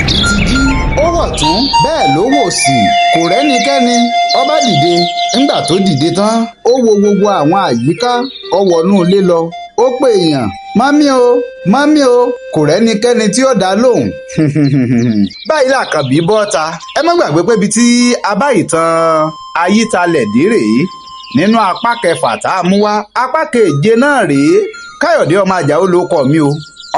Àkàbí ti jí ó wọ̀ tún bẹ́ẹ̀ ló wò sí kò rẹ́nikẹ́ni ó bá dìde ńgbà tó dìde tán ó wo gbogbo àwọn àyíká ó wọnú ilé lọ ó pè èèyàn mọ́mí o kò rẹ́nikẹ́ni tí ó dá lóhùn báyìí làkànbí bọ́ta ẹ má gbàgbé pé ibi tí a bá ìtàn Ayítalẹ̀ dé rèé nínú apá kẹfà tá a mú wá apá keje náà rèé Káyọ̀dé ọmọ Àjàó ló kọ mí o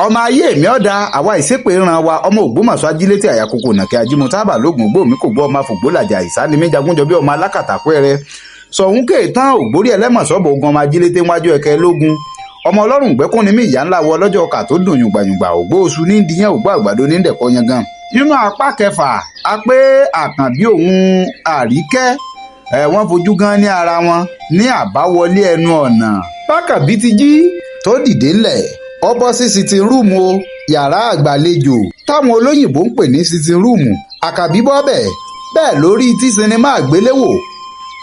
ọmọ ayé mi ọ̀dà àwa ìsépè ran wa ọmọ Ògbómọ̀ṣọ́ ajílétí àyàkókò nàkẹ́ ajímọ̀tábà lóògùn gbòmí kò gbọ́ ọmọ fògbólàjà ìsálẹ́mí jagunjọ bí ọmọ alákàtàpẹ́rẹ́ sọ̀hún kéètàn ògbórí ẹlẹ́mọ̀sọ́bọ̀ ogun ọmọ ajílété wájú ẹ̀kẹ́ lógún ọmọ ọlọ́run gbẹ́kún ni mí ìyá ńlá wọ lọ́jọ́ ọkà tó dùn yùngbàyùngbà ògbó oṣù ní ìdíyẹn ògbó àgbàdo ní ìdẹ̀kọ́ yangan nínú apá kẹfà a pé Àkànbí òun Àríkẹ́ wọ́n fojú gan ní ara wọn ní àbáwọlé ẹnu ọ̀nà bákàbí ti jí tó dìde ńlẹ̀ ó bọ́ sí sitting room o yàrá àgbàlejò táwọn olóyìnbó ń pè ní sitting room Àkànbí bọ́ bẹ́ẹ̀ lórí tí sinimá àgbéléwò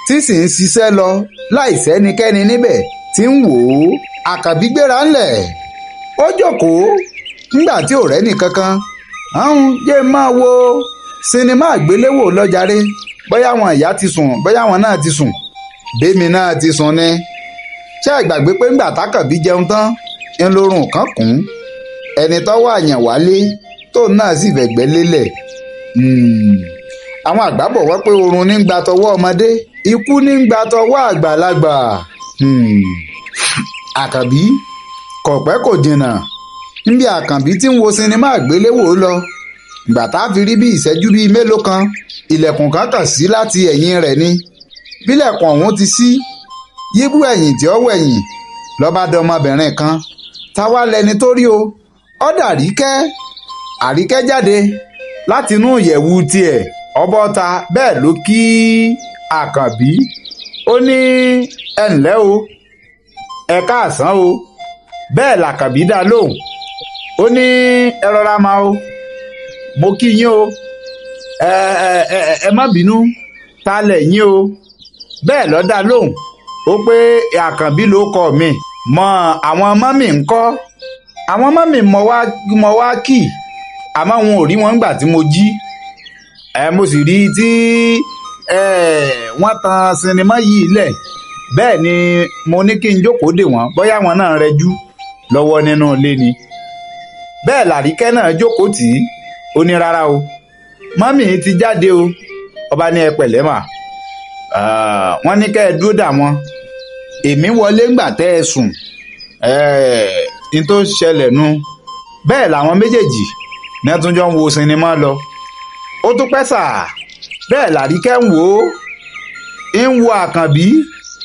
tí sì ń ṣiṣẹ́ lọ láìsẹ́nikẹ́ni níbẹ̀ tí ń wò ó Àkànbí gbéra ńlẹ̀ ó jókòó nígbà tí ò rẹ́nì kankan jẹ́ máa wo sinimá àgbéléwò lọ́jàre bóyá àwọn ìyá ti sùn bóyá àwọn náà ti sùn bẹ́mi náà ti sùn ni ṣé ìgbàgbé pé ńgbà tákànbí jẹun tán ń lórun kan kùn ẹni tọ́wọ́ àyàn wálé tóun náà sì fẹ̀gbẹ́ lélẹ̀ àwọn àgbà bọ̀ wọ́n pé oorun ní gba tọwọ́ ọmọdé ikú ní gba tọwọ́ àgbàlagbà Àkànbí kò pẹ́ kò jìnnà níbi Àkànbí tí ń wo sinimá àgbéléwò lọ ìgbà tá a fi rí bí ìṣẹ́jú bíi mélòó kan ilẹ̀kùn kan kàn sí láti ẹ̀yìn rẹ̀ ni bílẹ̀kùn ọ̀hún ti ṣí yíbú ẹ̀yìn tí ó wẹ̀yìn lọ́ba dọmọbìnrin kan táwa lẹni tó rí o ọ̀dà Àríkẹ́ jáde látinú ìyẹ̀wù tiẹ̀ ọbọ̀ta bẹ́ẹ̀ ló kí Àkànbí ó ní ẹ ǹlẹ́ o ẹ káàsán o bẹ́ẹ̀ làkànbí dá lóhùn ó ní ẹ rọra máa o mo kí yín o ẹ má bínú ta lẹ̀ yín o bẹ́ẹ̀ ló dá lóhùn ó pé Àkànbí ló kọ mi mọ àwọn mọ́mì ń kọ́ àwọn mọ́mì mọ wá kì àmọ́ wọn ò rí wọn gbà tí mo jí mo sì rí tí wọ́n tan sinimá yìí lẹ̀ bẹ́ẹ̀ ni mo ní kí n jókòó dè wọ́n bóyá wọn náà rẹjú lọ́wọ́ nínú ilé ni bẹ́ẹ̀ làríkẹ́ náà jókòó tì í ó ní rárá o mọ́mì ti jáde o ọba ní ẹ pẹ̀lẹ́ mà wọ́n ní kẹ́ ẹ dúró dà wọ́n èmi wọlé ńgbà tẹ́ ẹ sùn ní tó ṣẹlẹ̀ nu bẹ́ẹ̀ làwọn méjèèjì ní ẹ tún jọ ń wo sinimá lọ ó tún pẹ́ sà bẹ́ẹ̀ làríkẹ́ ń wò ó ń wo Àkànbí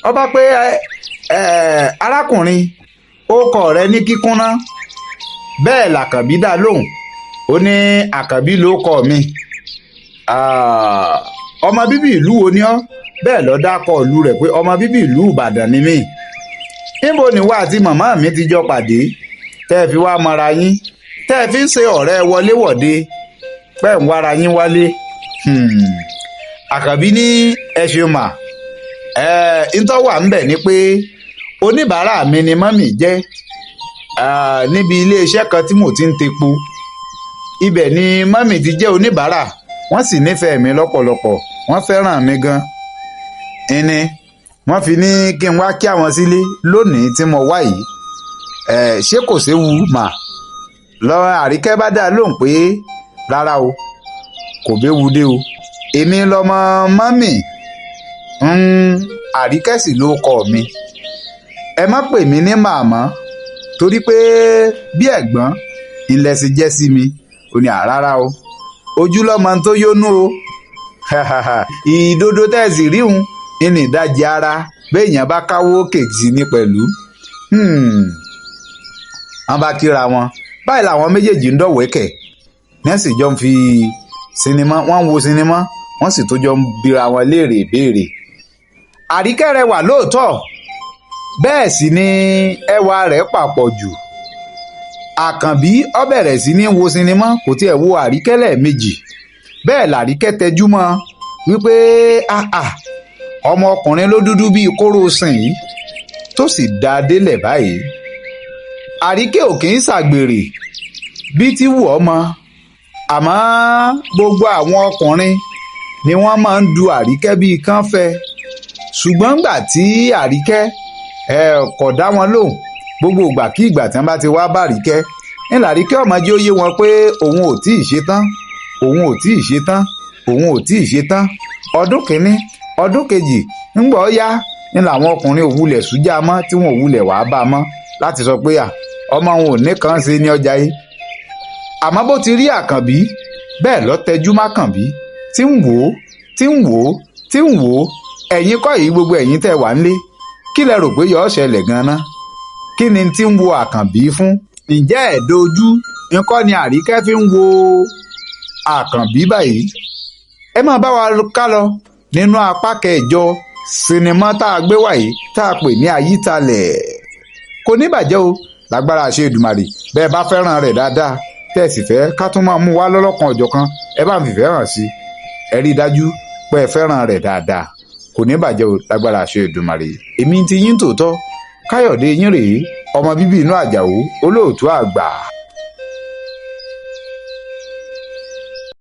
ọba pé arákùnrin ó kọ rẹ ní kíkúnná bẹ́ẹ̀ làkànbí dá lóhùn ó ní Àkànbí ló kọ mi ọmọ bíbí ìlú wo ni ọ́ bẹ́ẹ̀ ló dákọ ìlú rẹ̀ pé ọmọ bíbí ìlú Ìbàdàn ni mí níbo ni wá àti màmá mi ti jọ pàdé tẹ́ ẹ fi wá mọra yín tẹ́ ẹ fi ń ṣe ọ̀rẹ́ wọléwọ̀de pẹ́ ń wára yín wálé Àkànbí ní ẹ ṣeun mà ntọ́ wà ńbẹ̀ ni pé oníbàárà mi ni mọ́mì jẹ́ níbi iléeṣẹ́ kan tí mo ti ń tepo ibẹ̀ ni mọ́mì ti jẹ́ oníbàárà wọ́n sì nífẹ̀ẹ́ mi lọ́pọ̀lọpọ̀ wọ́n fẹ́ràn mi gan ẹni wọ́n fi ní kí n wá kí àwọn sílé lónìí tí mo wá yìí ṣé kò séwu mà lọ Àríkẹ́ bá dá lóhùn pé rárá o kò béwu dé o èmi lọmọ mọ́mì Àríkẹ́ sì ló kọ mi ẹ má pè mí ní màmá torí pé bí ẹ̀gbọ́n ilẹ̀ sì jẹ́ sí mi ò ní àrárá o ojú lọ́mọ tó yónú o ìdodo tẹ́sí ríhun ní ìdajì ara béèyàn bá káwó kèjì ní pẹ̀lú wọ́n bá kíra wọn báyìí làwọn méjèèjì ń dọ̀wẹ́kẹ̀ nẹ́ẹ̀sì jọ ń fi sinimá wọ́n ń wo sinimá wọ́n sì tó jọ ń bira wọn léèrè ìbéèrè Àríkẹ́ rẹwà lóòótọ́ bẹ́ẹ̀ sì ni ẹwà rẹ̀ papọ̀ jù Àkànbí ó bẹ̀rẹ̀ sí ní wo sinimá kò tiẹ̀ wo Àríkẹ́ lẹ́ẹ̀mejì bẹ́ẹ̀ làríkẹ́ tẹjú mọ́ wípé ọmọkùnrin ló dúdú bíi kóró sìn yìí tó sì dá a délẹ̀ báyìí Àríkẹ́ ò kì í ṣàgbèrè bí ti wù ọ́ mọ́ àmọ́ gbogbo àwọn ọkùnrin ni wọ́n máa ń du Àríkẹ́ bíi kán fẹ́ ṣùgbọ́n gbà tí Àríkẹ́ kò dá wọn lóhùn gbogbo ìgbà kí ìgbà tí wọ́n bá ti wá bá Àríkẹ́ ní Àríkẹ́ ọmọdé ó yé wọn pé òun ò tí ì ṣe tán òun ò tí ì ṣe tán òun ò tí ì ṣe tán ọdún kìíní ọdún kejì ńgbọ́ yá ní làwọn ọkùnrin òwúlẹ̀ sújà mọ́ tí wọn òwúlẹ̀ wàá bá mọ́ láti sọ pé ọmọ wọn ò ní kàn ṣe ní ọjà yìí àmọ́ bó ti rí Àkànbí bẹ́ẹ̀ lọ tẹjú mákànbí tí ń wò ó tí ń wò ó tí ń wò ó ẹ̀yin kọ́ yìí gbogbo ẹ̀yin tẹ̀ wá ńlé kí lẹ rò pé yóò ṣẹlẹ̀ gan-an kí ni tí ń wo Àkànbí fún ǹjẹ́ ẹ̀dójú nǹkan ni Àríkẹ́ fi ń wo Àkànbí báyìí ẹ máa bá wa ká lọ nínú apá kẹjọ sinimá tá a gbé wáyé tá a pè ní Ayítalẹ̀ kò ní bàjẹ́ o lágbára àṣẹ Èdùmàrè bẹ́ẹ̀ bá fẹ́ràn rẹ̀ dáadáa tẹ́ ẹ sì fẹ́ ká tún máa mú wá lọ́lọ́kan ọ̀jọ̀kan ẹ bá ń fìfẹ́ hàn sí ẹ rí i dájú pé ẹ fẹ́ràn rẹ̀ dáadáa kò ní bàjẹ́ o lágbára àṣẹ Èdùmàrè èmi ti yín tòótọ́ Káyọ̀dé yín rèé ọmọ bíbí inú Àjàó olóòtú àgbà.